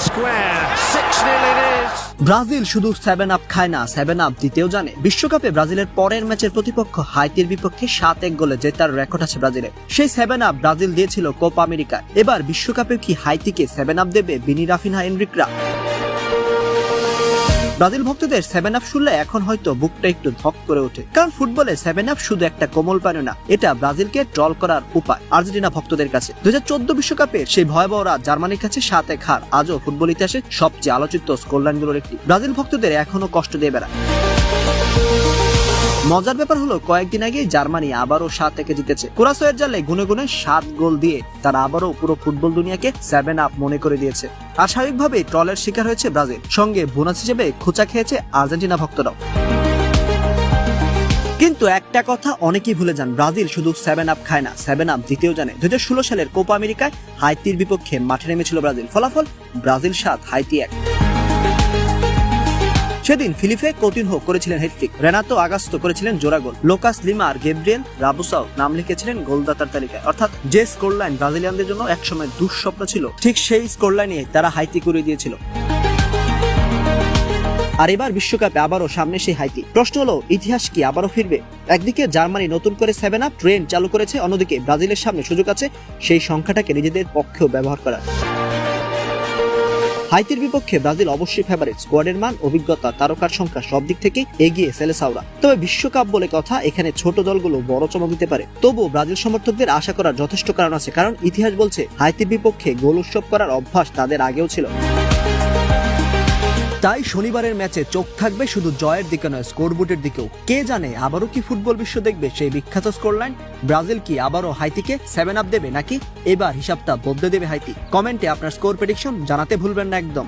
square. 6-0 it is. Brazil শুধু 7 up খায় না, 7 আপ দিতেও জানে। বিশ্বকাপে ব্রাজিলের পরের ম্যাচের প্রতিপক্ষ হাইতির বিপক্ষে 7-1 গোলে জেতার রেকর্ড আছে ব্রাজিলের। সেই 7 আপ ব্রাজিল দিয়েছিল কোপা আমেরিকা। এবার বিশ্বকাপে কি হাইতিকে 7 আপ দেবে বিনি রাফিনহা এনরিকরা? ব্রাজিল ভক্তদের 7 আপ শুনলে এখন হয়তো বুকটা একটু ধক করে ওঠে, কারণ ফুটবলে 7 আপ শুধু একটা কোমল পানীয় না, এটা ব্রাজিলকে ট্রল করার উপায় আর্জেন্টিনা ভক্তদের কাছে। 2014 বিশ্বকাপে সেই ভয়াবহ রাত জার্মানির কাছে 7-1 হার আজও ফুটবল ইতিহাসে সবচেয়ে আলোচিত স্কোরলাইনগুলোর একটি। ব্রাজিল ভক্তদের এখনো কষ্ট দিয়ে বেড়ায়। মজার ব্যাপার হলো কয়েকদিন আগে জার্মানি আবারও 7-1 জিতেছে। কুরাসোয়ের জালে গুনে গুনে 7 গোল দিয়ে তারা আবারও পুরো ফুটবল দুনিয়াকে 7 আপ মনে করে দিয়েছে। আর স্বাভাবিকভাবেই ট্রলের শিকার হয়েছে ব্রাজিল, সঙ্গে বোনাস হিসেবে খোঁচা খেয়েছে আর্জেন্টিনা ভক্তরাও। কিন্তু একটা কথা অনেকেই ভুলে যান, ব্রাজিল শুধু 7 আপ খায় না, 7 আপ দিতেও জানে। 2016 সালের কোপা আমেরিকায় হাইতির বিপক্ষে মাঠে নেমেছিল ব্রাজিল। ফলাফল ব্রাজিল 7 হাইতি 1। সেদিন ফিলিপে কৌতিনহো করেছিলেন হ্যাটট্রিক, রেনাতো আগাস্তো করেছিলেন জোড়া গোল, লোকাস লিমা আর গেব্রিয়েল রাবুসাও নাম লিখেছিলেন গোলদাতার তালিকায়। অর্থাৎ যে স্কোরলাইন ব্রাজিলিয়ানদের জন্য একসময় দুঃস্বপ্ন ছিল, ঠিক সেই স্কোরলাইনে তারা হাইতি করে দিয়েছিল। আর এবার বিশ্বকাপে আবারও সামনে সেই হাইতি। প্রশ্ন হলো, ইতিহাস কি আবারও ফিরবে? একদিকে জার্মানি নতুন করে 7 আপ ট্রেন্ড চালু করেছে, অন্যদিকে ব্রাজিলের সামনে সুযোগ আছে সেই সংখ্যাটাকে নিজেদের পক্ষেও ব্যবহার করার। হাইতির বিপক্ষে ব্রাজিল অবশ্যই ফেভারিট। স্কোয়াডের মান, অভিজ্ঞতা, তারকার সংখ্যা সব দিক থেকে এগিয়ে সেলেসাওরা। তবে বিশ্বকাপ বলে কথা, এখানে ছোট দলগুলো বড় চমক দিতে পারে। তবুও ব্রাজিল সমর্থকদের আশা করার যথেষ্ট কারণ আছে, কারণ ইতিহাস বলছে হাইতির বিপক্ষে গোল উৎসব করার অভ্যাস তাদের আগেও ছিল। তাই শনিবারের ম্যাচে চোখ থাকবে শুধু জয়ের দিকে নয়, স্কোরবোর্ডের দিকেও। কে জানে আবারও কি ফুটবল বিশ্ব দেখবে সেই বিখ্যাত স্কোরলাইন? ব্রাজিল কি আবারও হাইতিকে 7 আপ দেবে, নাকি এবার হিসাবটা বদলে দেবে হাইতি? কমেন্টে আপনার স্কোর প্রেডিকশন জানাতে ভুলবেন না একদম।